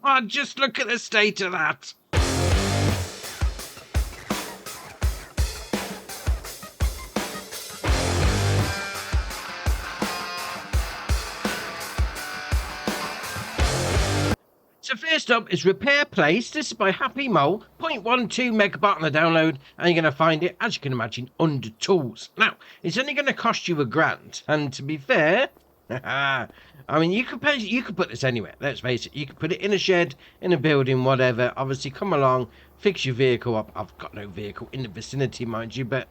Oh, just look at the state of that. So first up is Repair Place. This is by Happy Mole, 0.12 megabyte on the download, and you're going to find it, as you can imagine, under tools. Now, it's only going to cost you £1,000, and to be fair, I mean, you could put this anywhere. Let's face it, you could put it in a shed, in a building, whatever. Obviously, come along, fix your vehicle up. I've got no vehicle in the vicinity, mind you, but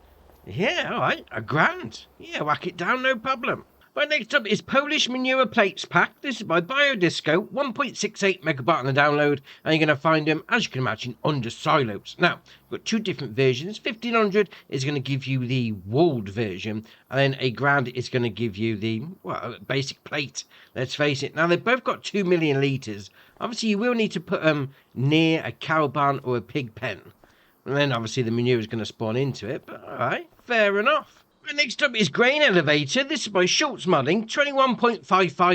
yeah, all right, £1,000. Yeah, whack it down, no problem. Right, next up is Polish Manure Plates Pack. This is by Biodisco, 1.68 megabyte on the download, and you're going to find them, as you can imagine, under silos. Now, we've got two different versions. 1500 is going to give you the walled version, and then £1,000 is going to give you the, well, basic plate. Let's face it. Now, they've both got 2 million litres. Obviously, you will need to put them near a cow barn or a pig pen. And then, obviously, the manure is going to spawn into it, but all right, fair enough. Right, next up is Grain Elevator. This is by Schultz Modding, 21.55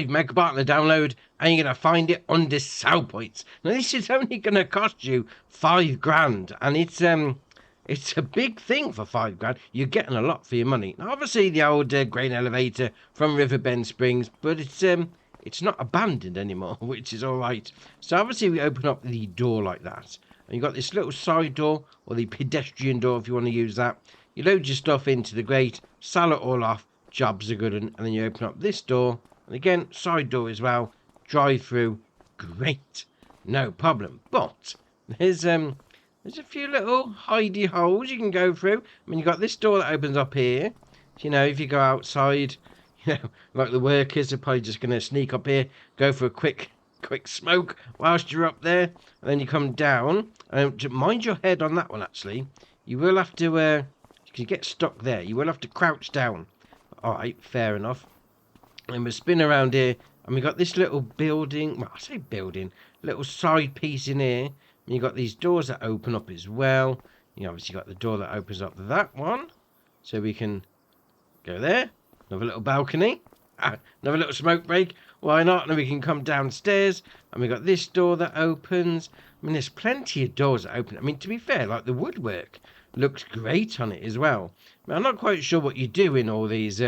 megabyte on the download, and you're going to find it under sell points. Now, this is only going to cost you £5,000, and it's a big thing for £5,000. You're getting a lot for your money. Now, obviously, the old Grain Elevator from Riverbend Springs, but it's not abandoned anymore, which is all right. So, obviously, we open up the door like that, and you've got this little side door, or the pedestrian door if you want to use that. You load your stuff into the grate, sell it all off, jobs are good, and then you open up this door, and again, side door as well, drive through, great, no problem. But there's a few little hidey holes you can go through. I mean, you've got this door that opens up here. You know, if you go outside, you know, like the workers are probably just going to sneak up here, go for a quick smoke whilst you're up there, and then you come down. Mind your head on that one, actually. You will have to... If you get stuck there, you will have to crouch down. Alright, fair enough. And we spin around here, and we got this little building, well, I say building, little side piece in here. And you've got these doors that open up as well. You obviously got the door that opens up that one. So we can go there. Another little balcony. Another little smoke break. Why not? And we can come downstairs. And we got this door that opens. I mean, there's plenty of doors that open. I mean, to be fair, like the woodwork looks great on it as well. I mean, I'm not quite sure what you do in all these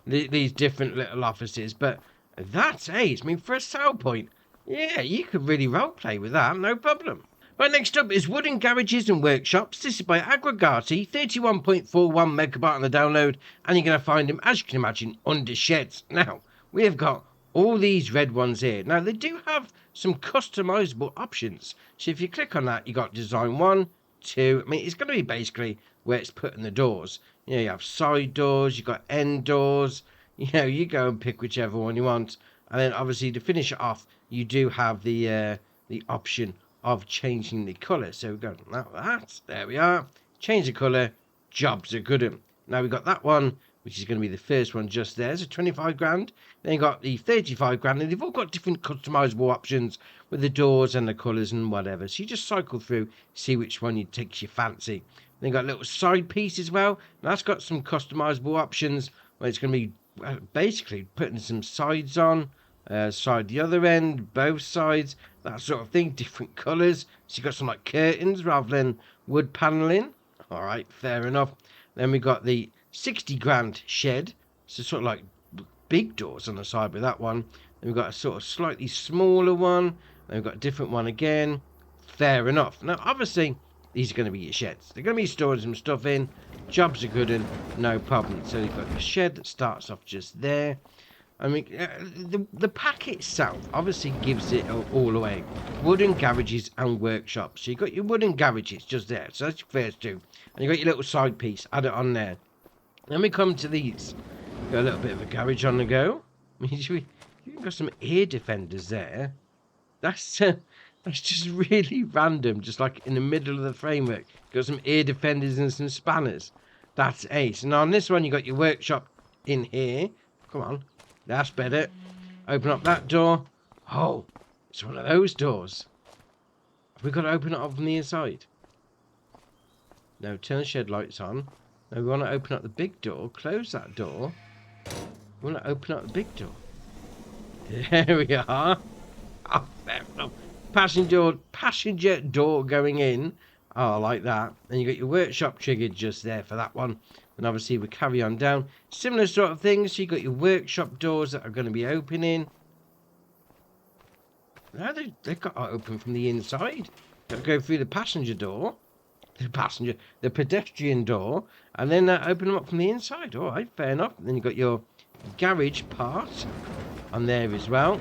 these different little offices, but that's ace. I mean, for a sell point, yeah, you could really role play with that, no problem. Right, next up is Wooden Garages and Workshops. This is by Aggregati, 31.41 megabyte on the download, and you're going to find them, as you can imagine, under sheds. Now, we have got all these red ones here. Now, they do have some customizable options. So if you click on that, you got design 1, 2. I mean, it's going to be basically where it's putting the doors. You know, you have side doors, you've got end doors. You know, you go and pick whichever one you want. And then, obviously, to finish it off, you do have the option of changing the colour. So we've got that. There we are. Change the colour. Jobs are good. Now, we've got that one, which is going to be the first one just there. So 25 grand. Then you've got the 35 grand. And they've all got different customizable options with the doors and the colours and whatever. So you just cycle through, see which one takes your fancy. Then you've got a little side piece as well. Now that's got some customizable options where it's going to be basically putting some sides on. Side the other end, both sides, that sort of thing. Different colours. So you've got some like curtains rather than wood panelling. Alright, fair enough. Then we've got the 60 grand shed. So sort of like big doors on the side with that one. Then we've got a sort of slightly smaller one. Then we've got a different one again. Fair enough. Now, obviously, these are going to be your sheds. They're going to be storing some stuff in. Jobs are good and no problem. So you've got the shed that starts off just there. I mean, the pack itself obviously gives it all away. Wooden garages and workshops. So you've got your wooden garages just there. So that's your first two. And you've got your little side piece. Add it on there. Then we come to these. Got a little bit of a garage on the go. I mean, you've got some ear defenders there. That's just really random. Just like in the middle of the framework. Got some ear defenders and some spanners. That's ace. And on this one, you got your workshop in here. Come on. That's better. Open up that door. Oh, it's one of those doors. Have we got to open it up from the inside? No, turn the shed lights on. No, we want to open up the big door. Close that door. We want to open up the big door. There we are. Oh, fair passenger door going in. Oh, like that. And you got your workshop triggered just there for that one. And obviously we carry on down. Similar sort of things. So you got your workshop doors that are going to be opening. Now they've got to open from the inside. Got to go through the passenger door. The pedestrian door. And then open them up from the inside. All right, fair enough. And then you got your garage part on there as well.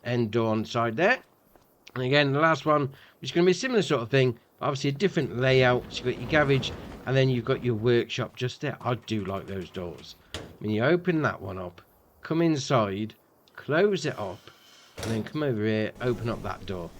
End door on the side there. And again, the last one, which is going to be a similar sort of thing. Obviously a different layout. So you've got your garage. And then you've got your workshop just there. I do like those doors. When you open that one up, come inside, close it up, and then come over here, open up that door.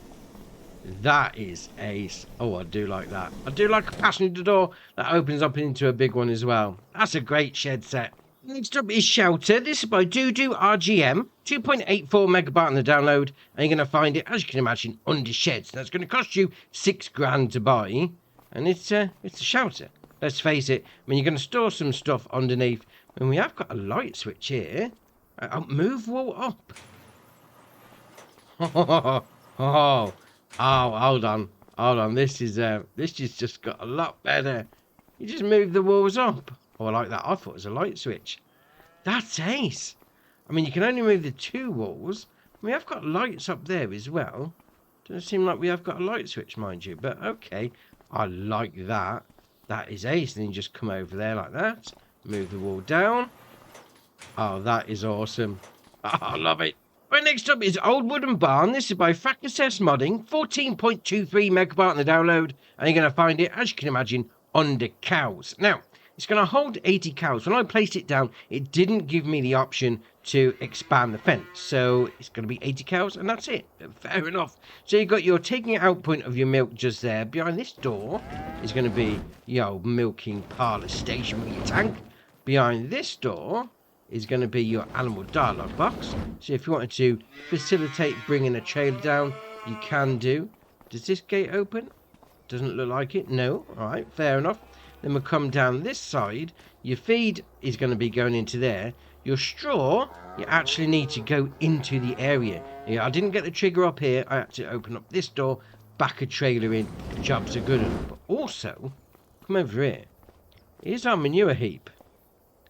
That is ace. Oh, I do like that. I do like a passenger door that opens up into a big one as well. That's a great shed set. Next up is shelter. This is by Doodoo RGM. 2.84 megabyte on the download. And you're going to find it, as you can imagine, under sheds. That's going to cost you $6,000 to buy. And it's a shelter. Let's face it. I mean, you're going to store some stuff underneath. And we have got a light switch here. Move wall up. Oh, hold on. This is just got a lot better. You just move the walls up. Oh, I like that. I thought it was a light switch. That's ace. I mean, you can only move the two walls. We have got lights up there as well. Doesn't seem like we have got a light switch, mind you. But okay, I like that. That is ace. Then you just come over there like that. Move the wall down. Oh, that is awesome. Oh, I love it. Right, next up is Old Wooden Barn. This is by Fracasess Modding. 14.23 megabyte on the download. And you're going to find it, as you can imagine, under cows. Now, it's going to hold 80 cows. When I placed it down, it didn't give me the option to expand the fence. So it's going to be 80 cows, and that's it. Fair enough. So you've got your taking out point of your milk just there. Behind this door is going to be your milking parlour station with your tank. Behind this door is going to be your animal dialogue box. So if you wanted to facilitate bringing a trailer down, you can do. Does this gate open? Doesn't look like it. No. All right, fair enough. Then we'll come down this side. Your feed is going to be going into there. Your straw, you actually need to go into the area. Yeah, I didn't get the trigger up here. I had to open up this door, back a trailer in. Jobs are good enough. But also, come over here. Here's our manure heap.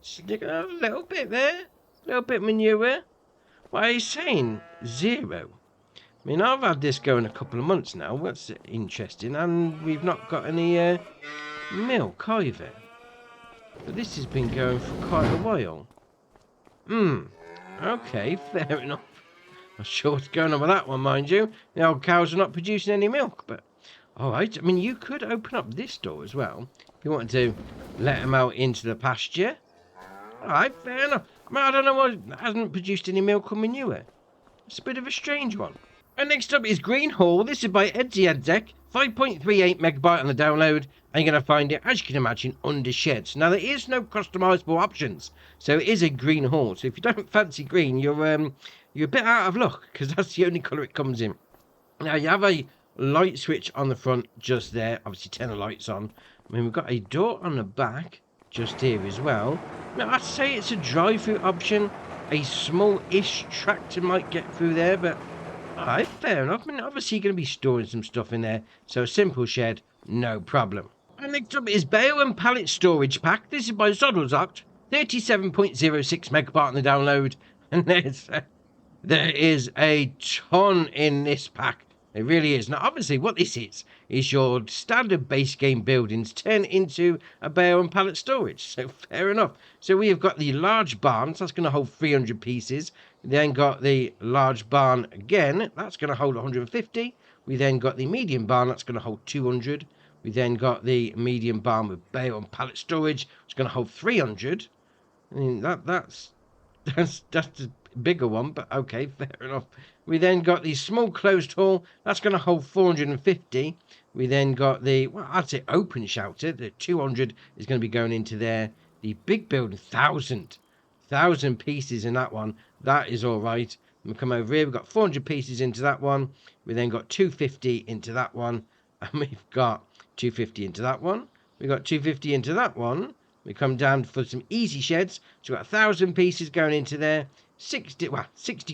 Stick a little bit there. A little bit manure. What are you saying? 0. I mean, I've had this going a couple of months now. That's interesting. And we've not got any milk either. But this has been going for quite a while. Okay, fair enough. Not sure what's going on with that one, mind you. The old cows are not producing any milk, but alright. I mean, you could open up this door as well. If you wanted to let them out into the pasture. Alright, fair enough. I mean, I don't know why it hasn't produced any milk or manure. It's a bit of a strange one. And next up is Green Hall. This is by Edzek. 5.38 megabyte on the download. And you're going to find it, as you can imagine, under sheds. Now, there is no customizable options. So it is a green hall. So if you don't fancy green, you're a bit out of luck, because that's the only colour it comes in. Now, you have a light switch on the front just there. Obviously, 10 lights on. I mean, we've got a door on the back just here as well. Now, I'd say it's a drive-through option. A small-ish tractor might get through there, but alright, fair enough. I mean, obviously, you're going to be storing some stuff in there. So a simple shed, no problem. And next up is Bale and Pallet Storage Pack. This is by Zoddlezocht. 37.06 megabyte on the download. And there is a ton in this pack. It really is. Now, obviously, what this is your standard base game buildings turned into a bale and pallet storage. So, fair enough. So, we have got the large barn. So that's going to hold 300 pieces. We then got the large barn again. That's going to hold 150. We then got the medium barn. That's going to hold 200. We then got the medium barn with bale and pallet storage. It's going to hold 300. I mean, that's a bigger one, but okay, fair enough. We then got the small closed hall. That's going to hold 450. We then got the, well, I'd say open shelter. The 200 is going to be going into there. The big building, 1,000 pieces in that one. That is all right. We come over here. We've got 400 pieces into that one. We then got 250 into that one. And we've got 250 into that one. We got 250 into that one. We come down for some easy sheds. So we've got 1,000 pieces going into there. 60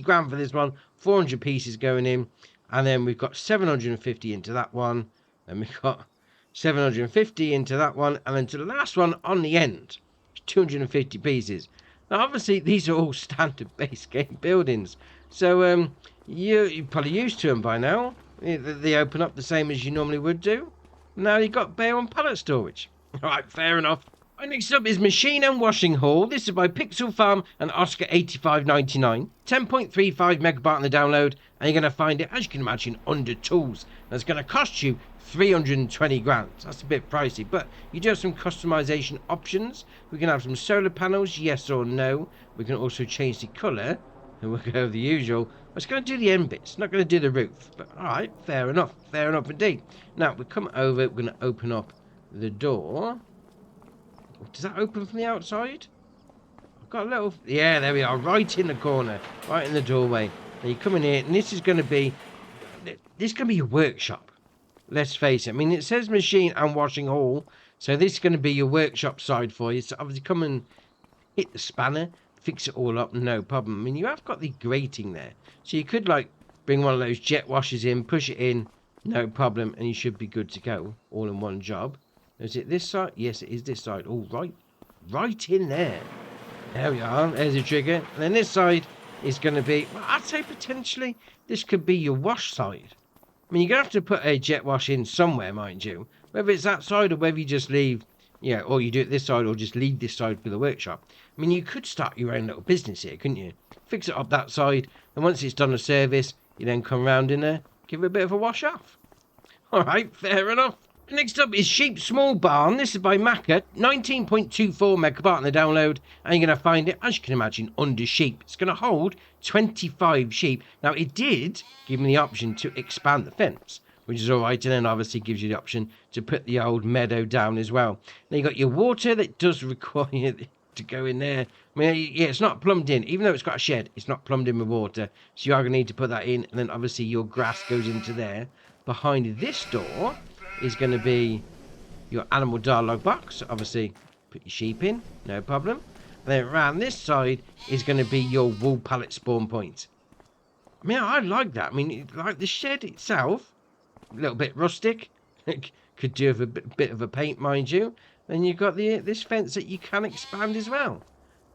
grand for this one. 400 pieces going in. And then we've got 750 into that one. Then we've got 750 into that one. And then to the last one on the end, 250 pieces. Now, obviously, these are all standard base game buildings. So, you're probably used to them by now. They open up the same as you normally would do. Now you've got Bale and pallet storage. Alright, fair enough. Right, next up is Machine and Washing Hall. This is by Pixel Farm and Oscar 8599. 10.35 megabyte on the download, and you're going to find it, as you can imagine, under tools. That's going to cost you 320 grand. That's a bit pricey, but you do have some customization options. We can have some solar panels, yes or no. We can also change the colour, and we'll go over the usual. It's going to do the end bits, not going to do the roof. But alright, fair enough indeed. Now we come over, we're going to open up the door. Does that open from the outside? I've got a little... Yeah, there we are, right in the corner, right in the doorway. Now you come in here, and this is going to be your workshop. Let's face it. I mean, it says machine and washing hall, so this is going to be your workshop side for you. So obviously come and hit the spanner, fix it all up, no problem. I mean, you have got the grating there, so you could like bring one of those jet washers in, push it in, no problem, and you should be good to go, all in one job. Is it this side? Yes, it is this side. All right, right in there. There we are. There's a trigger. And then this side is going to be, well, I'd say potentially this could be your wash side. I mean, you're going to have to put a jet wash in somewhere, mind you. Whether it's that side or whether you just leave, yeah, or you do it this side or just leave this side for the workshop. I mean, you could start your own little business here, couldn't you? Fix it up that side, and once it's done a service, you then come round in there, give it a bit of a wash off. All right, fair enough. Next up is Sheep Small Barn. This is by Macca, 19.24 megabyte on the download, and you're going to find it, as you can imagine, under sheep. It's going to hold 25 sheep. Now, it did give me the option to expand the fence, which is all right, and then obviously gives you the option to put the old meadow down as well. Now, you got your water that does require to go in there. I mean, yeah, it's not plumbed in. Even though it's got a shed, it's not plumbed in with water, so you are going to need to put that in, and then obviously your grass goes into there. Behind this door is going to be your animal dialogue box. Obviously, put your sheep in, no problem. And then around this side is going to be your wool pallet spawn point. I mean, I like that. I mean, like the shed itself, a little bit rustic. Could do with a bit of a paint, mind you. Then you've got this fence that you can expand as well.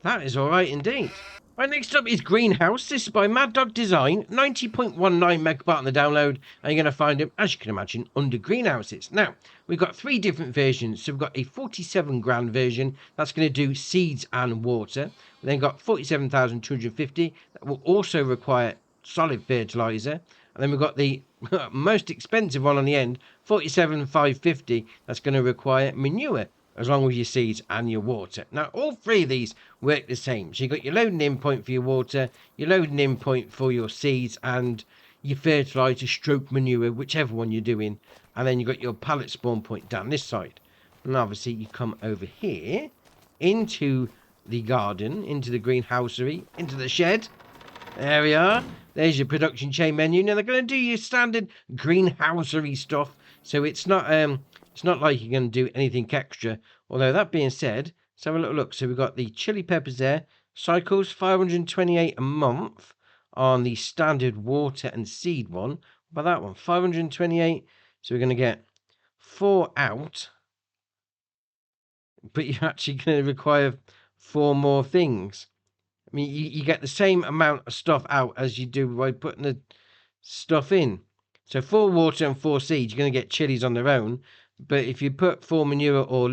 That is all right indeed. Right, next up is Greenhouse. This is by Mad Dog Design, 90.19 megabyte on the download, and you're going to find it, as you can imagine, under greenhouses. Now, we've got 3 different versions. So we've got a 47 grand version that's going to do seeds and water. We then got 47,250 that will also require solid fertilizer. And then we've got the most expensive one on the end, 47,550, that's going to require manure, as long as your seeds and your water. Now, all 3 of these work the same. So you've got your loading in point for your water, your loading in point for your seeds, and your fertilizer stroke manure, whichever one you're doing. And then you've got your pallet spawn point down this side. And obviously, you come over here into the garden, into the greenhousery, into the shed. There we are. There's your production chain menu. Now, they're going to do your standard greenhousery stuff. So it's not like you're going to do anything extra. Although, that being said, let's have a little look. So we've got the chili peppers there. Cycles 528 a month on the standard water and seed one. What about that one? 528. So we're going to get 4 out. But you're actually going to require 4 more things. I mean, you get the same amount of stuff out as you do by putting the stuff in. So 4 water and 4 seeds, you're going to get chilies on their own. But if you put 4 manure or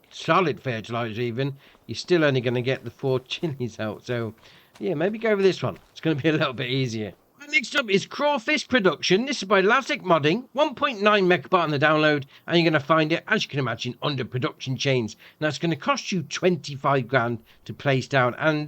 solid fertilizer even, you're still only going to get the 4 chilies out. So, yeah, maybe go with this one. It's going to be a little bit easier. Right, next up is Crawfish Production. This is by Lazic Modding, 1.9 megabyte on the download, and you're going to find it, as you can imagine, under production chains. Now, it's going to cost you 25 grand to place down. And,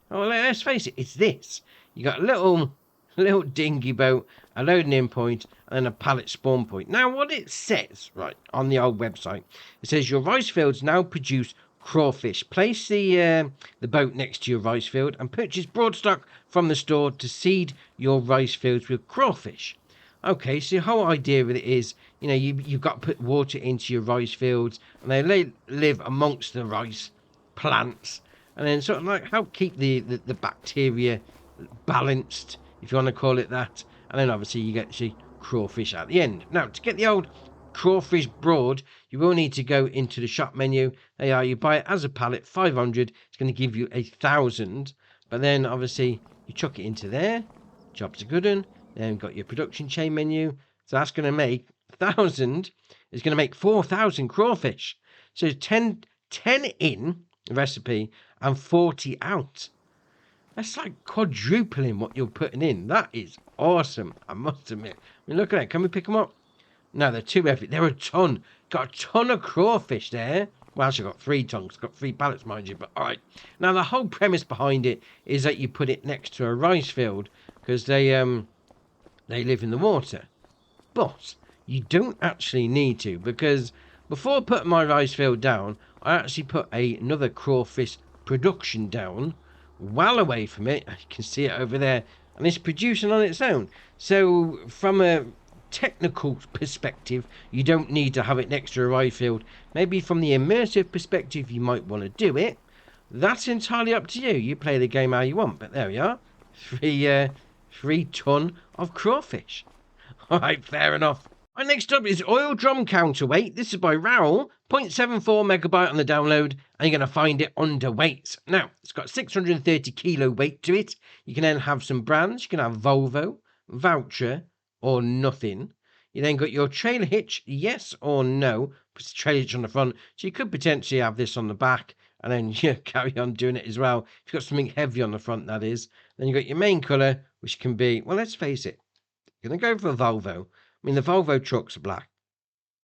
well, let's face it, it's this. You got a little dinghy boat, a loading in point, and a pallet spawn point. Now, what it says, right, on the old website, it says your rice fields now produce crawfish. Place the boat next to your rice field and purchase broadstock from the store to seed your rice fields with crawfish. Okay, so the whole idea of it is, you know, you've got to put water into your rice fields, and they live amongst the rice plants, and then sort of like help keep the bacteria balanced, if you want to call it that. and then obviously you get the crawfish at the end. Now, to get the old crawfish broad, you will need to go into the shop menu. There you are, you buy it as a pallet, 500. It's going to give you 1,000, but then obviously you chuck it into there. Job's a good one. Then you've got your production chain menu. So that's going to make 1,000. It's going to make 4,000 crawfish. So 10 in the recipe and 40 out. That's like quadrupling what you're putting in. That is awesome, I must admit. I mean, look at that. Can we pick them up? No, they're too heavy. They're a ton. Got a ton of crawfish there. Well, actually got 3 tons. Got 3 pallets, mind you. But all right. Now, the whole premise behind it is that you put it next to a rice field because they live in the water. But you don't actually need to, because before putting my rice field down, I actually put another crawfish production down well away from it. You can see it over there, and it's producing on its own. So from a technical perspective, you don't need to have it next to a rice field. Maybe from the immersive perspective, you might want to do it. That's entirely up to you. You play the game how you want. But there we are, 3 ton of crawfish. All right, fair enough. And next up is Oil Drum Counterweight. This is by Raoul, 0.74 megabyte on the download, and you're going to find it under weight. Now, it's got 630 kilo weight to it. You can then have some brands. You can have Volvo, Valtra, or nothing. You then got your trailer hitch, yes or no. Puts the trailer hitch on the front, so you could potentially have this on the back, and then you carry on doing it as well. If you've got something heavy on the front, that is. Then you've got your main colour, which can be, well, let's face it, you're going to go for a Volvo. I mean, the Volvo trucks are black.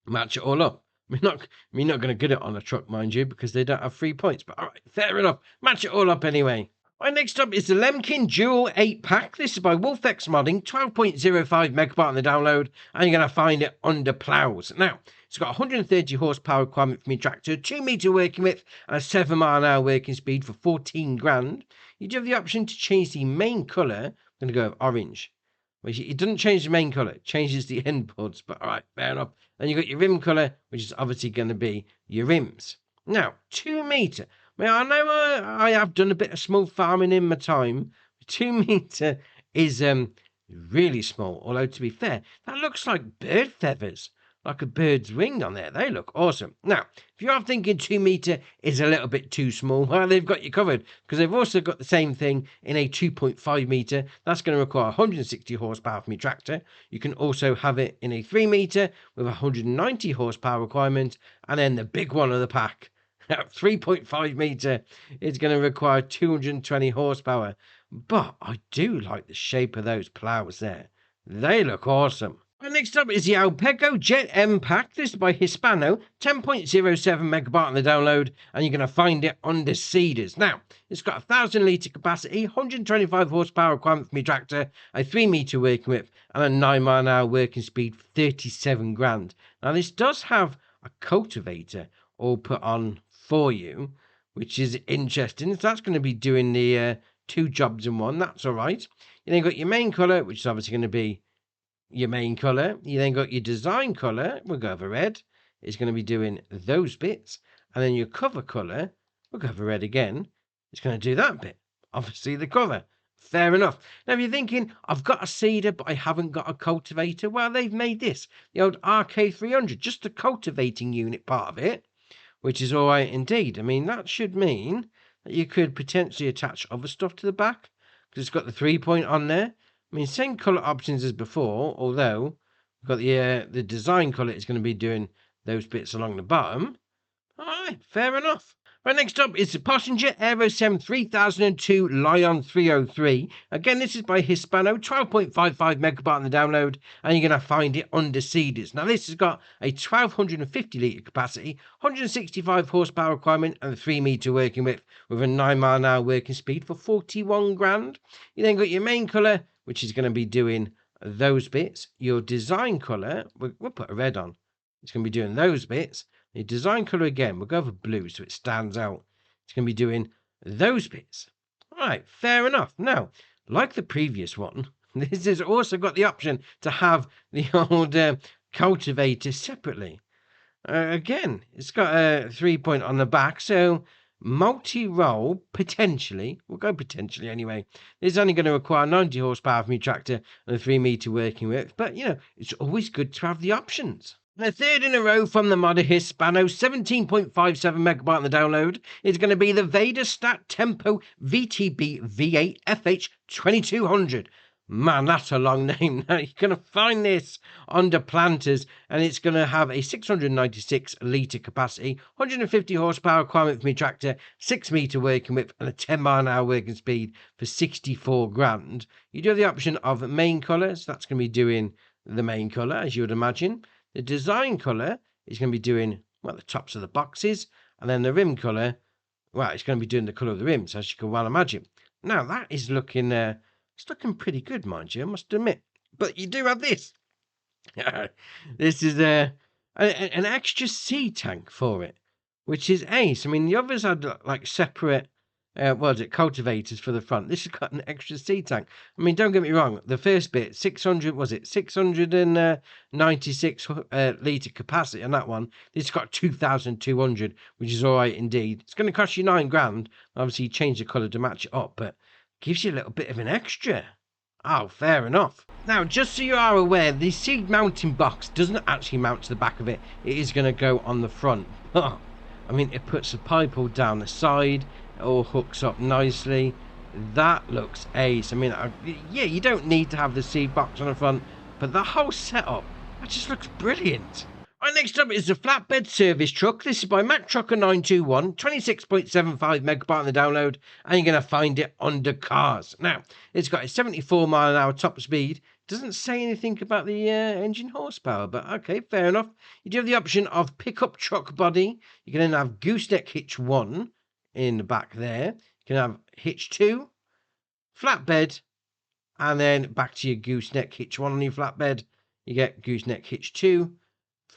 Match it all up. We're not going to get it on a truck, mind you, because they don't have 3 points. But all right, fair enough. Match it all up anyway. Right, next up is the Lemken Juwel 8-pack. This is by Wolfx Modding, 12.05 megabyte on the download, and you're going to find it under ploughs. Now, it's got 130 horsepower requirement for my tractor, 2 metre working width, and a 7 mile an hour working speed for 14 grand. You do have the option to change the main colour. I'm going to go with orange. It doesn't change the main colour, it changes the end buds, but all right, fair enough. Then you've got your rim colour, which is obviously going to be your rims. Now, 2 metre. I know I have done a bit of small farming in my time. 2 metre is really small, although to be fair, that looks like bird feathers, like a bird's wing on there. They look awesome. Now, if you are thinking 2 metre is a little bit too small, well, they've got you covered, because they've also got the same thing in a 2.5 metre. That's going to require 160 horsepower from your tractor. You can also have it in a 3 metre with 190 horsepower requirement, and then the big one of the pack, 3.5 metre, is going to require 220 horsepower. But I do like the shape of those ploughs there. They look awesome. And next up is the Alpego Jet M Pack. This is by Hispano, 10.07 megabyte on the download, and you're going to find it under Cedars. Now, it's got 1,000 litre capacity, 125 horsepower requirement for my tractor, a 3 metre working width, and a 9 mile an hour working speed for 37 grand. Now, this does have a cultivator all put on for you, which is interesting. So that's going to be doing the 2 jobs in one. That's all right. You then got your main colour, which is obviously going to be your main colour. You then got your design colour, we'll go over red, it's going to be doing those bits, and then your cover colour, we'll go over red again, it's going to do that bit, obviously the cover. Fair enough. Now if you're thinking, I've got a seeder but I haven't got a cultivator, well, they've made this, the old RK300, just the cultivating unit part of it, which is all right indeed. I mean, that should mean that you could potentially attach other stuff to the back, because it's got the 3-point on there. I mean, same colour options as before, although we've got the design colour is going to be doing those bits along the bottom. All right, fair enough. Right, next up is the Pöttinger Aerosem 3002 Lion 303. Again, this is by Hispano, 12.55 megabyte on the download, and you're going to find it under Cedars. Now, this has got a 1,250 litre capacity, 165 horsepower requirement, and a 3 metre working width with a 9 mile an hour working speed for 41 grand. You then got your main colour, which is going to be doing those bits. Your design colour, we'll put a red on. It's going to be doing those bits. The design colour again, we'll go for blue so it stands out. It's going to be doing those bits. All right, fair enough. Now, like the previous one, this has also got the option to have the old cultivator separately. Again, it's got a 3-point on the back, so multi-roll, potentially. We'll go potentially anyway. It's only going to require 90 horsepower from your tractor and a 3-meter working width. But, it's always good to have the options. The third in a row from the modder Hispano, 17.57 megabyte on the download, is going to be the Väderstad Tempo VTP V8 FH2500. Man, that's a long name. Now, you're going to find this under planters, and it's going to have a 696 litre capacity, 150 horsepower requirement from your tractor, 6-meter working width, and a 10-mile-an-hour working speed for 64 grand. You do have the option of main colour, so that's going to be doing the main colour, as you would imagine. The design colour is going to be doing, well, the tops of the boxes, and then the rim colour, well, it's going to be doing the colour of the rims, as you can well imagine. Now, that is looking... it's looking pretty good, mind you, I must admit. But you do have this. This is an extra sea tank for it, which is ace. I mean, the others had like separate, cultivators for the front. This has got an extra sea tank. I mean, don't get me wrong. The first bit, 696 litre capacity on that one. This has got 2,200, which is all right indeed. It's going to cost you 9 grand. Obviously, you change the colour to match it up, but gives you a little bit of an extra. Oh, fair enough. Now, just so you are aware, the seed mounting box doesn't actually mount to the back of it. It is going to go on the front. I mean, it puts the pipe all down the side. It all hooks up nicely. That looks ace. I mean, yeah, you don't need to have the seed box on the front, but the whole setup, that just looks brilliant. Right, next up is the Flatbed service truck. This is by Mac Trucker 921, 26.75 megabyte on the download, and you're going to find it under cars. Now, it's got a 74-mile-an-hour top speed. Doesn't say anything about the engine horsepower, but okay, fair enough. You do have the option of pickup truck body. You can then have gooseneck hitch 1 in the back there. You can have hitch 2, flatbed, and then back to your gooseneck hitch 1 on your flatbed. You get gooseneck hitch 2.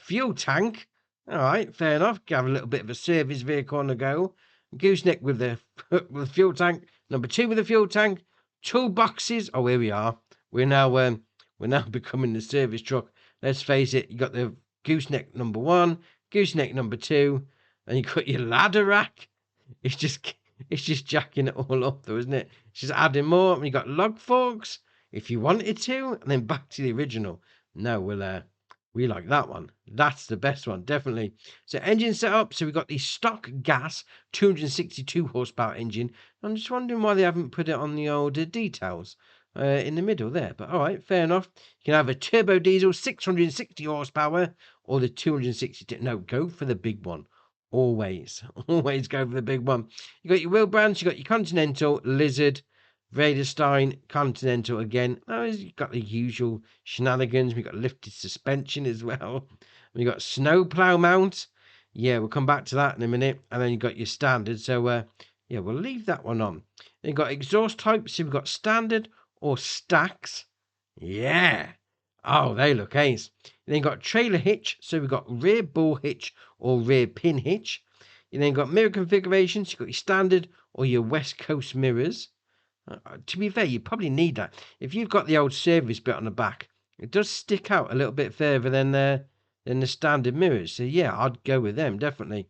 Fuel tank, all right, fair enough. Have a little bit of a service vehicle on the go. Gooseneck with the fuel tank. Number 2 with the fuel tank. Toolboxes. Oh, here we are. We're now becoming the service truck. Let's face it. You got the gooseneck number 1, gooseneck number 2, and you got your ladder rack. It's just jacking it all up, though, isn't it? It's just adding more. And you got log forks if you wanted to, and then back to the original. No, we like that one. That's the best one, definitely. So engine setup. So we've got the stock gas 262 horsepower engine. I'm just wondering why they haven't put it on the old details in the middle there. But all right, fair enough. You can have a turbo diesel 660 horsepower or the 262. No, go for the big one. Always go for the big one. You got your wheel brands. You got your Continental, Lizard, Väderstad Continental again. Oh, you've got the usual shenanigans. We've got lifted suspension as well. We've got snowplow mount. Yeah, we'll come back to that in a minute. And then you've got your standard. So, yeah, we'll leave that one on. Then you've got exhaust types. So we've got standard or stacks. Yeah. Oh, they look ace. Then you've got trailer hitch. So we've got rear ball hitch or rear pin hitch. You then got mirror configurations. You've got your standard or your West Coast mirrors. To be fair, you probably need that. If you've got the old service bit on the back, it does stick out a little bit further than the standard mirrors. So yeah, I'd go with them, definitely.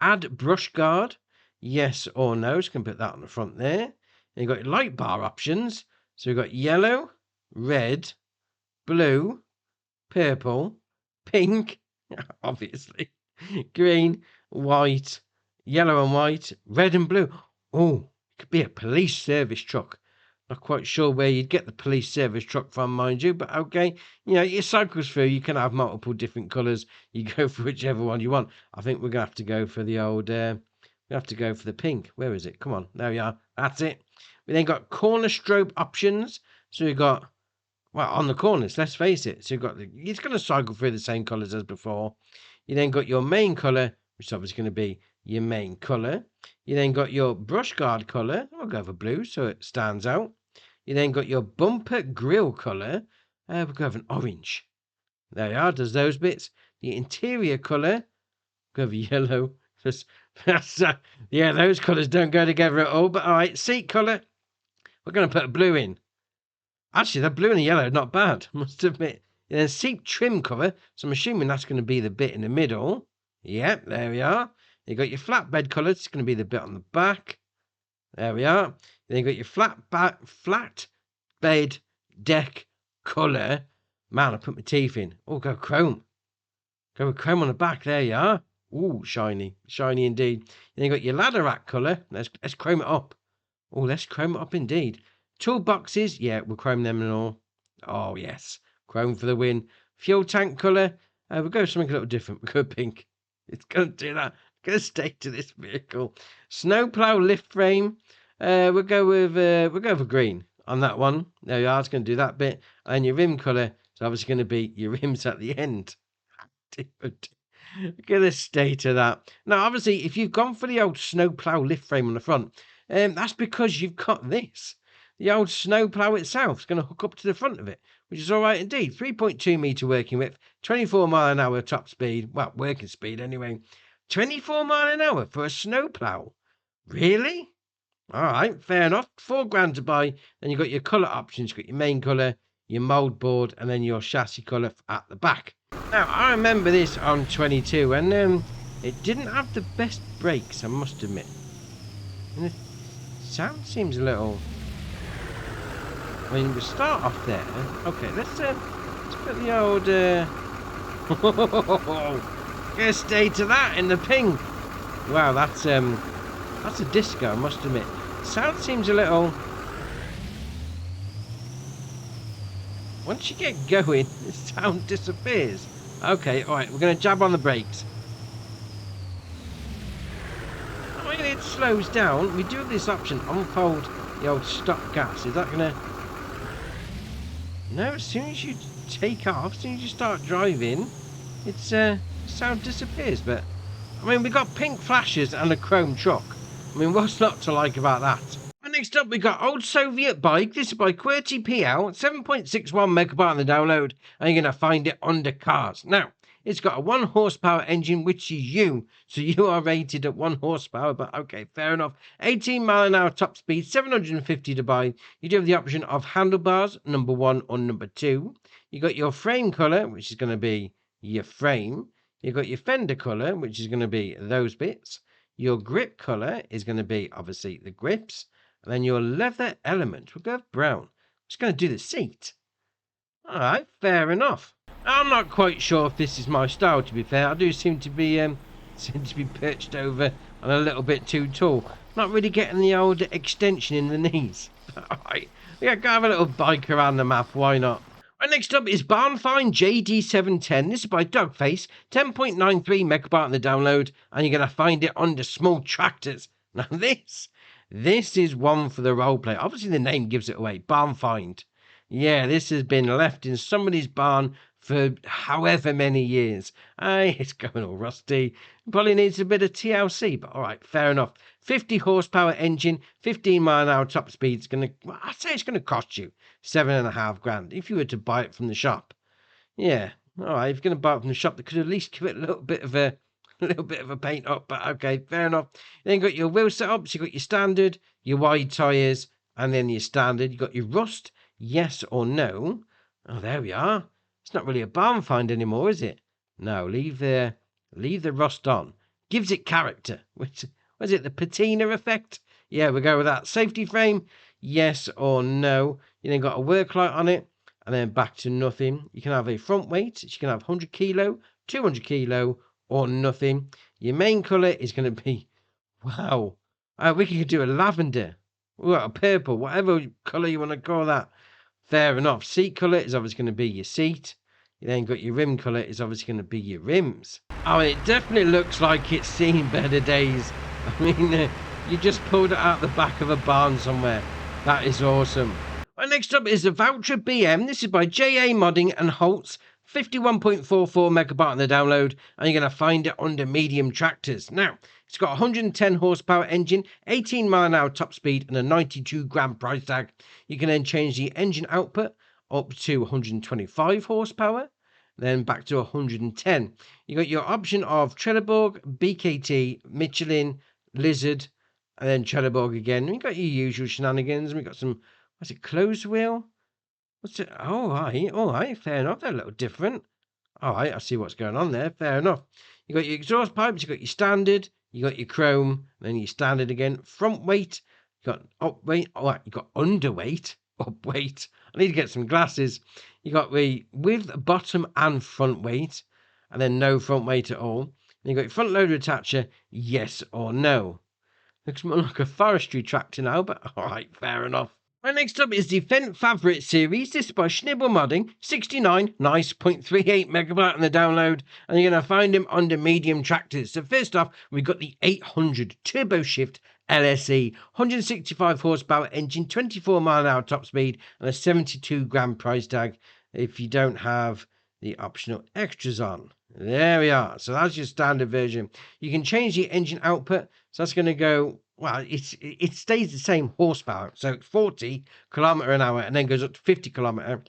Add brush guard, yes or no. So you can put that on the front there. And you've got your light bar options. So we've got yellow, red, blue, purple, pink, obviously, green, white, yellow and white, red and blue. Oh, could be a police service truck. Not quite sure where you'd get the police service truck from, mind you, but okay. You know, your cycles through, you can have multiple different colours. You go for whichever one you want. I think we're going to have to go for the old, we have to go for the pink. Where is it? Come on, there we are. That's it. We then got corner strobe options. So we've got, well, on the corners, let's face it. So you've got it's going to cycle through the same colours as before. You then got your main colour, which is obviously going to be your main colour. You then got your brush guard colour. I'll go for blue so it stands out. You then got your bumper grill colour. We'll go for an orange. There you are, does those bits. The interior colour, go for yellow. Yeah, those colours don't go together at all. But all right, seat colour, we're going to put a blue in. Actually, the blue and the yellow, not bad, must admit. And then seat trim cover, so I'm assuming that's going to be the bit in the middle. Yep, there we are. You got your flatbed colour. It's going to be the bit on the back. There we are. Then you got your flatbed deck colour. Man, I put my teeth in. Oh, go chrome. Go with chrome on the back. There you are. Ooh, shiny. Shiny indeed. Then you got your ladder rack colour. Let's chrome it up. Oh, let's chrome it up indeed. Toolboxes. Yeah, we'll chrome them and all. Oh, yes. Chrome for the win. Fuel tank colour. We'll go something a little different. We'll go pink. It's going to do that. Going to stay to this vehicle. Snowplow lift frame. We'll go with green on that one. There you are. It's going to do that bit. And your rim colour is obviously going to be your rims at the end. Going to stay to that. Now, obviously, if you've gone for the old snowplow lift frame on the front, that's because you've got this. The old snowplow itself is going to hook up to the front of it, which is all right indeed. 3.2 metre working width, 24 mile an hour top speed. Well, working speed anyway. 24 mile an hour for a snowplow. Really? All right, fair enough. £4,000 to buy. Then you've got your colour options. You've got your main colour, your mould board, and then your chassis colour at the back. Now, I remember this on 22, and it didn't have the best brakes, I must admit. And the sound seems a little... I mean, we'll start off there. Okay, let's put the old... Gonna stay to that in the pink. Wow, that's a disco, I must admit. Sound seems a little... Once you get going, the sound disappears. Okay, alright, we're going to jab on the brakes. I mean, it slows down. We do have this option, unfold the old stop gas. Is that going to... No, as soon as you take off, as soon as you start driving, it's sound disappears. But, I mean, we've got pink flashes and a chrome truck. I mean, what's not to like about that? Next up, we got Old Soviet Bike. This is by QWERTY PL, 7.61 megabyte on the download, and you're going to find it under cars. Now, it's got a 1 horsepower engine, which is you, so you are rated at 1 horsepower, but okay, fair enough. 18 mile an hour top speed, 750 to buy. You do have the option of handlebars, number 1 or number 2. You got your frame colour, which is going to be your frame. You got your fender colour, which is going to be those bits. Your grip colour is going to be, obviously, the grips. And then your leather element, we'll go with brown. I'm just going to do the seat. All right, fair enough. I'm not quite sure if this is my style, to be fair. I do seem to be perched over and a little bit too tall. Not really getting the old extension in the knees. All right, yeah, go have a little bike around the map. Why not? Right, next up is Barnfine JD710. This is by Dogface, 10.93 megabyte on the download, and you're going to find it under small tractors. Now This is one for the roleplay. Obviously, the name gives it away. Barn find. Yeah, this has been left in somebody's barn for however many years. It's going all rusty. Probably needs a bit of TLC, but all right, fair enough. 50 horsepower engine, 15 mile an hour top speed. I'd say it's going to cost you £7,500 if you were to buy it from the shop. Yeah, all right. If you're going to buy it from the shop, they could at least give it a little bit of a paint up, but okay, fair enough. Then you got your wheel setups, you got your standard, your wide tyres, and then your standard. You got your rust, yes or no. Oh, there we are. It's not really a barn find anymore, is it? No, leave the rust on. Gives it character. Which was it, the patina effect? Yeah, we'll go with that. Safety frame, yes or no. You then got a work light on it, and then back to nothing. You can have a front weight, you can have 100 kilo, 200 kilo, or nothing. Your main colour is going to be, wow, we could do a lavender, or a purple, whatever colour you want to call that. Fair enough. Seat colour is obviously going to be your seat. You then got your rim colour is obviously going to be your rims. Oh, it definitely looks like it's seen better days. I mean, you just pulled it out the back of a barn somewhere. That is awesome. Right, next up is the ValtraBM. This is by JA Modding and Holtz. 51.44 megabyte on the download, and you're going to find it under medium tractors. Now, it's got a 110 horsepower engine, 18 mile an hour top speed, and a 92 grand price tag. You can then change the engine output up to 125 horsepower, then back to 110. You got your option of Trelleborg, BKT, Michelin, Lizard, and then Trelleborg again. And you got your usual shenanigans. We got some, what's it, closed wheel? What's it? All right, fair enough. They're a little different. All right, I see what's going on there. Fair enough. You got your exhaust pipes, you got your standard, You got your chrome, then your standard again. Front weight, you got up weight, you got underweight, up weight. I need to get some glasses. You got the with bottom and front weight, and then no front weight at all. Then you got your front loader attacher, yes or no. Looks more like a forestry tractor now, but alright, fair enough. Right, next up is the Fendt Favorit series. This is by Schnibble Modding. 69, nice, 0.38 megabyte on the download. And you're going to find him under medium tractors. So first off, we've got the 800 Turbo Shift LSE. 165 horsepower engine, 24 mile an hour top speed, and a 72 grand price tag if you don't have the optional extras on. There we are. So that's your standard version. You can change the engine output. So that's going to go... Well, it stays the same horsepower. So it's 40 kilometer an hour and then goes up to 50 kilometer.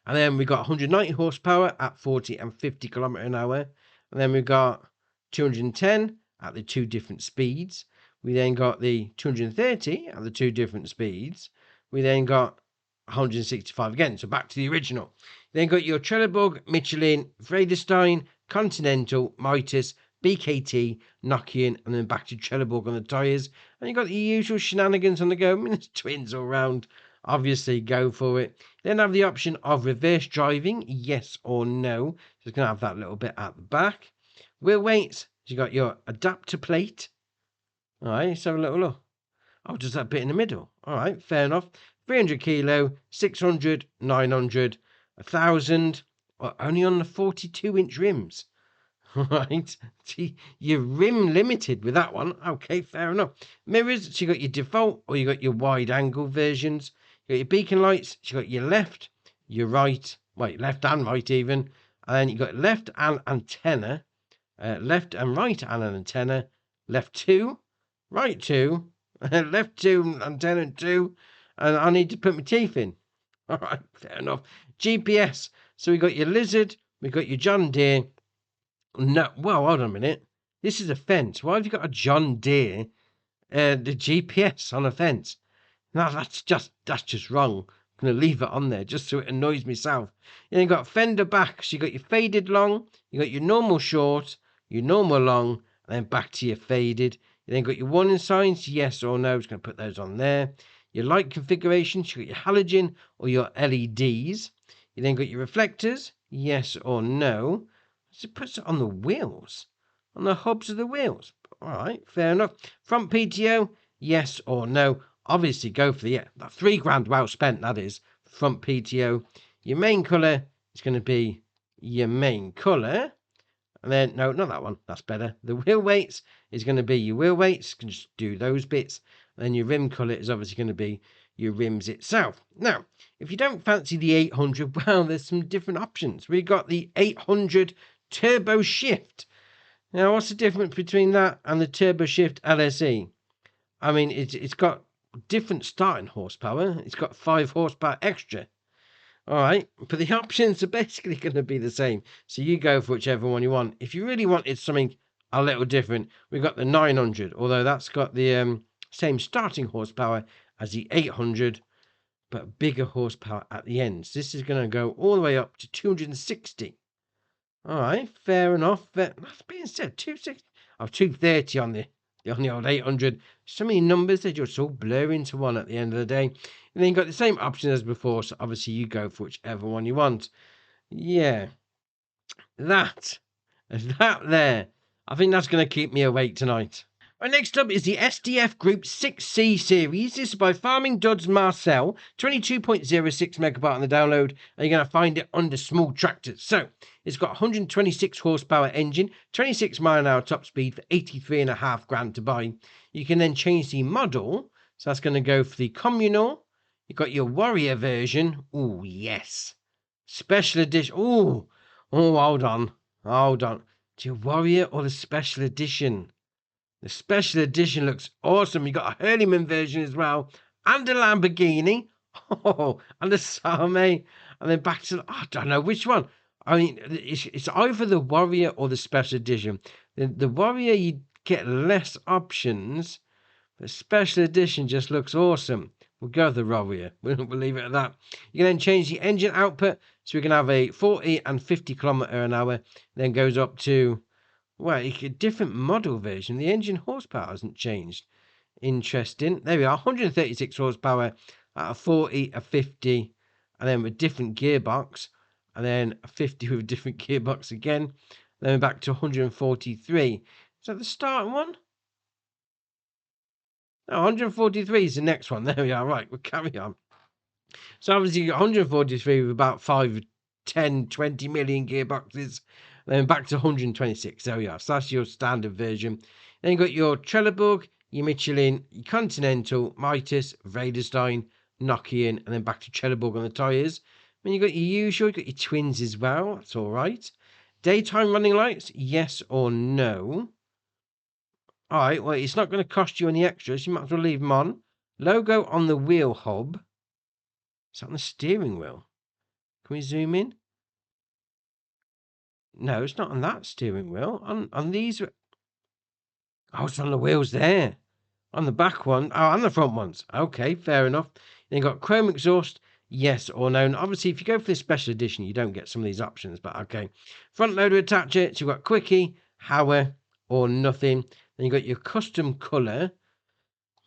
And then we've got 190 horsepower at 40 and 50 kilometer an hour. And then we've got 210 at the two different speeds. We then got the 230 at the two different speeds. We then got 165 again. So back to the original. Then got your Trelleborg, Michelin, Väderstad, Continental, Mitas, BKT, Nokian, and then back to Trelleborg on the tyres. And you got the usual shenanigans on the go. I mean, it's twins all round. Obviously, go for it. Then have the option of reverse driving, yes or no. So it's going to have that little bit at the back. Wheel weights, so you got your adapter plate. All right, let's have a little look. Oh, just that bit in the middle. All right, fair enough. 300 kilo, 600, 900, 1,000. Well, only on the 42-inch rims. Right, see, you're rim limited with that one. Okay, fair enough. Mirrors, so you got your default or you got your wide angle versions. You got your beacon lights, so you got your left, your right, left and right even. And then you got left and antenna, left and right and an antenna, left 2, right 2, left 2, antenna 2, and I need to put my teeth in. All right, fair enough. GPS, so we got your Lizard, we got your John Deere. No, well, hold on a minute. This is a Fendt. Why have you got a John Deere, the GPS on a Fendt? No, that's just wrong. I'm going to leave it on there just so it annoys myself. And then you got fender back. So you got your faded long, you got your normal short, your normal long, and then back to your faded. You then got your warning signs, yes or no. I'm just going to put those on there. Your light configurations, you got your halogen or your LEDs. You then got your reflectors, yes or no. So it puts it on the wheels, on the hubs of the wheels. All right, fair enough. Front PTO, yes or no. Obviously, go for that £3,000 well spent, that is. Front PTO. Your main colour is going to be your main colour. And then, no, not that one. That's better. The wheel weights is going to be your wheel weights. You can just do those bits. And then your rim colour is obviously going to be your rims itself. Now, if you don't fancy the 800, well, there's some different options. We got the 800 Turbo Shift. Now, what's the difference between that and the Turbo Shift LSE? I mean, it's got different starting horsepower. It's got 5 horsepower extra. All right, but the options are basically going to be the same. So you go for whichever one you want. If you really wanted something a little different, we've got the 900, although that's got the same starting horsepower as the 800, but bigger horsepower at the end. So this is going to go all the way up to 260. All right, fair enough. That's being said, 260, 230 on the old 800. So many numbers, they're just all blur into one at the end of the day. And then you've got the same option as before, so obviously you go for whichever one you want. Yeah, that there. I think that's going to keep me awake tonight. Right, next up is the SDF-Group 6C series. This is by Farming Duds Marcel, 22.06 megabyte on the download, and you're going to find it under small tractors. So, it's got 126 horsepower engine, 26 mile an hour top speed for 83.5 grand to buy. You can then change the model, so that's going to go for the communal. You've got your warrior version. Oh, yes. Special edition. Oh, hold on. Do you warrior or the special edition? The special edition looks awesome. You got a Hurleyman version as well, and a Lamborghini, and a Same, and then back to I don't know which one. I mean, it's either the Warrior or the special edition. The Warrior, you get less options. The special edition just looks awesome. We'll go with the Warrior. We'll leave it at that. You can then change the engine output, so we can have a 40 and 50 kilometer an hour. Then goes up to Well, it's a different model version. The engine horsepower hasn't changed. Interesting. There we are. 136 horsepower at a 40, a 50, and then with different gearbox, and then a 50 with a different gearbox again. Then we're back to 143. Is that the starting one? No, 143 is the next one. There we are. Right, we'll carry on. So obviously 143 with about 5, 10, 20 million gearboxes. Then back to 126. There we are. So that's your standard version. Then you've got your Trelleborg, your Michelin, your Continental, Mitas, Väderstad, Nokian, and then back to Trelleborg on the tyres. Then you've got your usual, you've got your twins as well. That's all right. Daytime running lights, yes or no? All right, well, it's not going to cost you any extras. You might as well leave them on. Logo on the wheel hub. Is that on the steering wheel? Can we zoom in? No, it's not on that steering wheel. On these... Oh, it's on the wheels there. On the back one. Oh, on the front ones. Okay, fair enough. Then you've got chrome exhaust. Yes or no. And obviously, if you go for the special edition, you don't get some of these options. But okay. Front loader attacher. So you've got quickie, Hauer, or nothing. Then you've got your custom colour.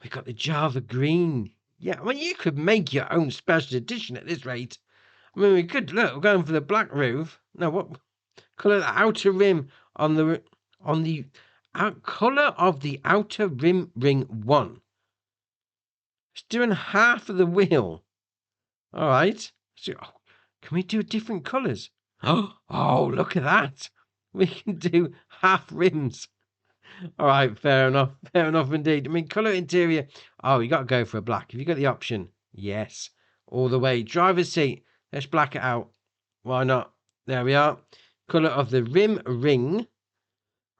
We've got the Java green. Yeah, I mean, you could make your own special edition at this rate. I mean, we could, look, we're going for the black roof. No, what colour? The outer rim on the colour of the outer rim ring 1. It's doing half of the wheel. All right. So, can we do different colours? Oh, look at that. We can do half rims. All right, fair enough. Fair enough indeed. I mean, colour interior. Oh, you got to go for a black. Have you got the option? Yes. All the way. Driver's seat. Let's black it out. Why not? There we are. Colour of the rim ring.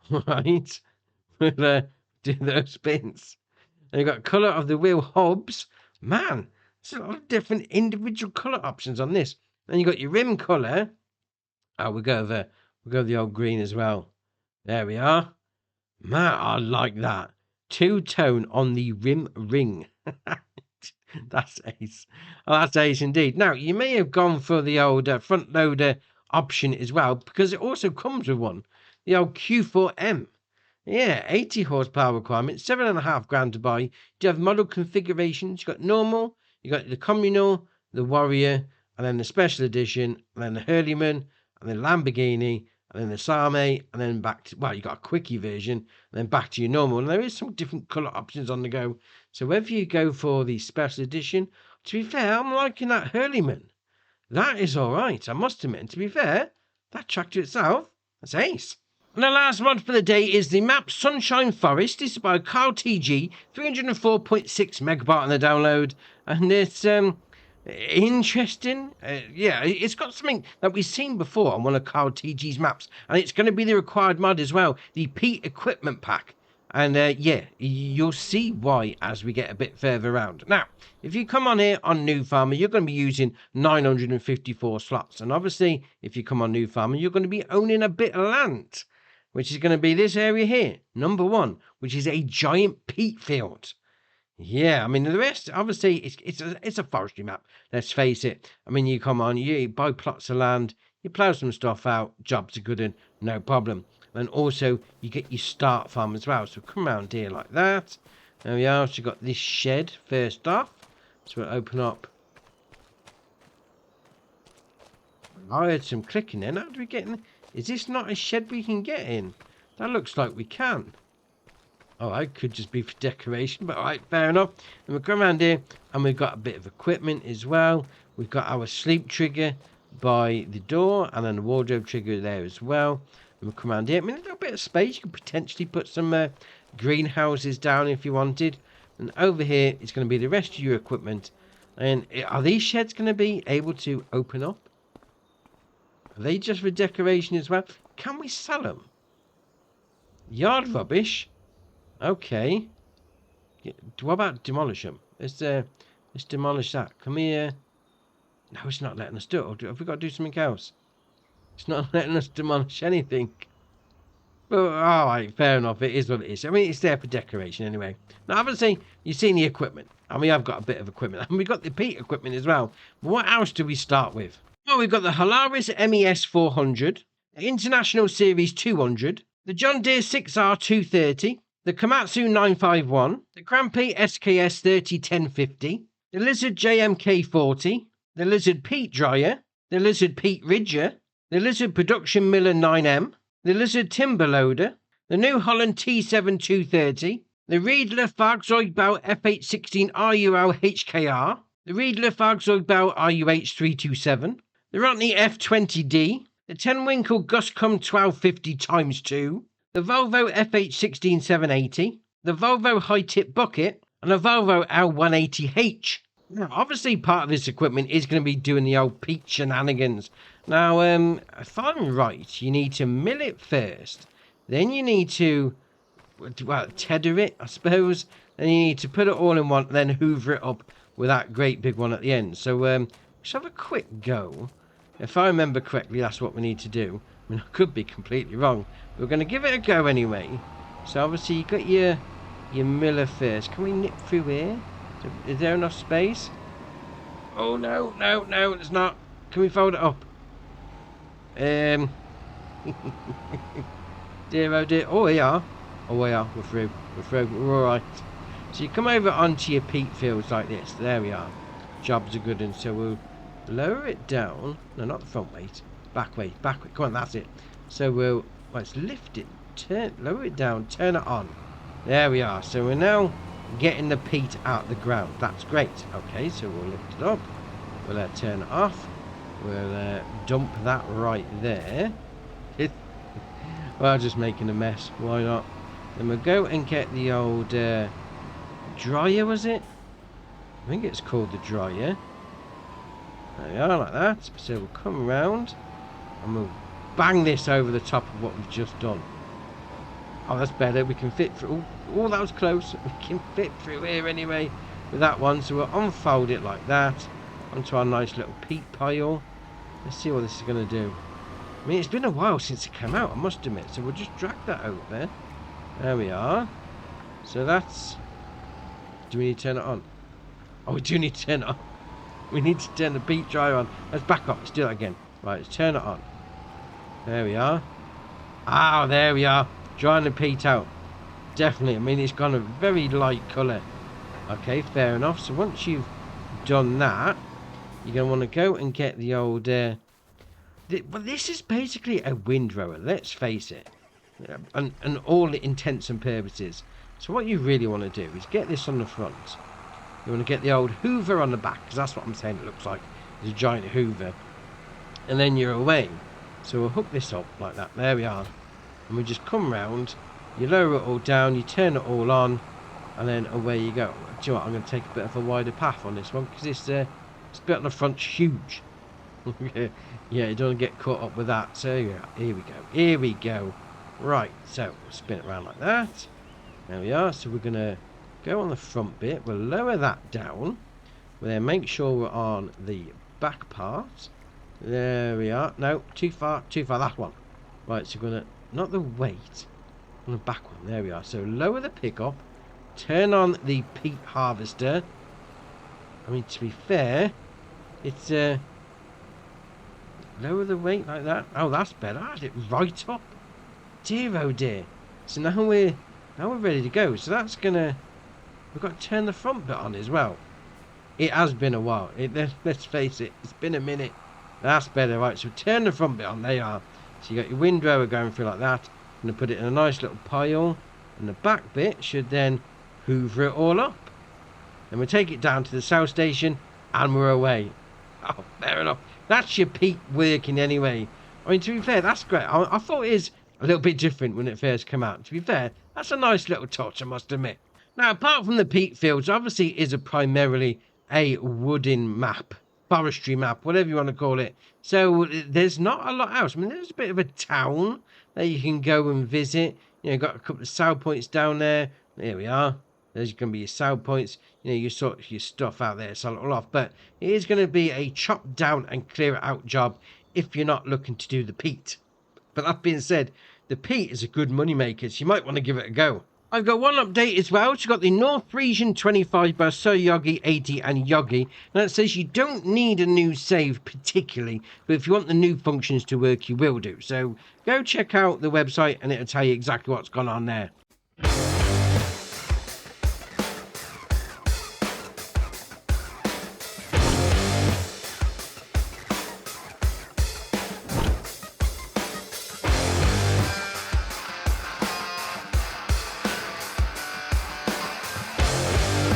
Right. We'll do those bits. And you've got colour of the wheel hubs. Man, there's a lot of different individual colour options on this. Then you've got your rim colour. Oh, we'll go the old green as well. There we are. Man, I like that. Two-tone on the rim ring. That's ace. Oh, that's ace indeed. Now, you may have gone for the old front loader option as well, because it also comes with one. The old Q4M. Yeah, 80 horsepower requirement, 7.5 grand to buy. Do you have model configurations? You've got normal, you got the communal, the warrior, and then the special edition, and then the Hurleyman, and then Lamborghini, and then the Same, and then back to, well, you got a quickie version, and then back to your normal. And there is some different colour options on the go. So whether you go for the special edition, to be fair, I'm liking that Hurleyman. That is all right, I must admit. And to be fair, that tractor itself, that's ace. And the last mod for the day is the map Sunshine Forest. This is by Carl TG, 304.6 megabyte on the download, and it's interesting. Yeah, it's got something that we've seen before on one of Carl TG's maps, and it's going to be the required mod as well, the Peat Equipment Pack. And yeah, you'll see why as we get a bit further around. Now, if you come on here on New Farmer, you're going to be using 954 slots, and obviously, if you come on New Farmer, you're going to be owning a bit of land, which is going to be this area here, number 1, which is a giant peat field. Yeah, I mean, the rest, obviously, it's a forestry map, let's face it. I mean, you come on, you buy plots of land, you plough some stuff out, jobs are good and no problem. And also, you get your start farm as well. So come around here like that. There we are. So you've got this shed first off. So we'll open up. I heard some clicking then. How do we get in? Is this not a shed we can get in? That looks like we can. Oh, I could just be for decoration, but all right, fair enough. And we'll come around here, and we've got a bit of equipment as well. We've got our sleep trigger by the door, and then the wardrobe trigger there as well. And we'll come around here. I mean, a little bit of space. You could potentially put some greenhouses down if you wanted. And over here is going to be the rest of your equipment. And are these sheds going to be able to open up? Are they just for decoration as well? Can we sell them? Yard rubbish. Okay. What about demolish them? Let's demolish that. Come here. No, it's not letting us do it. Have we got to do something else? It's not letting us demolish anything. Well, all right, fair enough. It is what it is. I mean, it's there for decoration anyway. Now, obviously, you've seen the equipment. I mean, I've got a bit of equipment. And we've got the peat equipment as well. But what else do we start with? Well, we've got the Holaris MES 400, the International Series 200, the John Deere 6R230, the Komatsu 951, the Crampy SKS 301050, the Lizard JMK40, the Lizard Peat Dryer, the Lizard Peat Ridger, the Lizard Production Miller 9M, the Lizard Timber Loader, the New Holland T7 230, the Riedler Fahrzeugbau F816 RUL HKR, the Riedler Fahrzeugbau RUH 327, the Rotney F20D, the Tenwinkel Guscom 1250 x2, the Volvo FH16 780, the Volvo High Tip Bucket, and the Volvo L180H. Now, obviously, part of this equipment is going to be doing the old peat shenanigans. Now, if I'm right, you need to mill it first. Then you need to, well, tether it, I suppose. Then you need to put it all in one, then hoover it up with that great big one at the end. So, let's have a quick go. If I remember correctly, that's what we need to do. I mean, I could be completely wrong. We're going to give it a go anyway. So, obviously, you got your miller first. Can we nip through here? Is there enough space? Oh, no, it's not. Can we fold it up? Dear, oh dear. Oh, we are. Oh, we are. We're through. We're alright. So you come over onto your peat fields like this. There we are. Jobs are good. And so we'll lower it down. No, not the front weight. Back weight. Come on, that's it. So well, let's lift it. Lower it down. Turn it on. There we are. So we're now getting the peat out the ground. That's great. Okay, so we'll lift it up. We'll turn it off. We'll dump that right there. Well, just making a mess. Why not? Then we'll go and get the old dryer, was it? I think it's called the dryer. There we are, like that. So we'll come around and we'll bang this over the top of what we've just done. Oh, that's better. We can fit through. Oh, that was close. We can fit through here anyway with that one. So we'll unfold it like that onto our nice little peat pile. Let's see what this is going to do. I mean, it's been a while since it came out, I must admit. So we'll just drag that over. There we are. So that's... Do we need to turn it on? Oh, we do need to turn it on. We need to turn the peat dryer on. Let's back up. Let's do that again. Right, let's turn it on. There we are. Ah, there we are. Drying the peat out. Definitely. I mean, it's gone a very light colour. Okay, fair enough. So once you've done that, you're going to want to go and get the old... well, this is basically a windrower. Let's face it. And all the intents and purposes. So what you really want to do is get this on the front. You want to get the old hoover on the back, because that's what I'm saying it looks like. It's a giant hoover. And then you're away. So we'll hook this up like that. There we are. And we just come round, you lower it all down, you turn it all on, and then away you go. Do you know what, I'm going to take a bit of a wider path on this one, because this bit on the front's huge. Yeah, you don't want to get caught up with that. So yeah, here we go. Right, so we'll spin it around like that. There we are. So we're going to go on the front bit, we'll lower that down. We'll then make sure we're on the back part. There we are. No, too far, that one. Right, so we're going to... Not the weight, on the back one. There we are. So lower the pickup, turn on the peat harvester. I mean, to be fair, it's lower the weight like that. Oh, that's better. I had it right up. Dear, oh dear. So now we're ready to go. So that's gonna. We've got to turn the front bit on as well. It has been a while. Let's face it. It's been a minute. That's better, right? So turn the front bit on. There you are. So you got your windrower going through like that. I'm going to put it in a nice little pile. And the back bit should then hoover it all up. Then we'll take it down to the south station and we're away. Oh, fair enough. That's your peat working anyway. I mean, to be fair, that's great. I thought it is a little bit different when it first came out. To be fair, that's a nice little touch, I must admit. Now, apart from the peat fields, obviously it is primarily a wooden map. Forestry map, whatever you want to call it. So there's not a lot else. I mean, there's a bit of a town that you can go and visit. You know, got a couple of sell points down there. There we are. There's going to be your sell points. You know, you sort your stuff out there, sell it all off. But it is going to be a chop down and clear it out job if you're not looking to do the peat. But that being said, the peat is a good money maker, so you might want to give it a go. I've got one update as well. It's got the North Frisian 25 by Sir Yogi, 80 and Yogi. Now it says you don't need a new save particularly, but if you want the new functions to work, you will do. So go check out the website and it'll tell you exactly what's gone on there.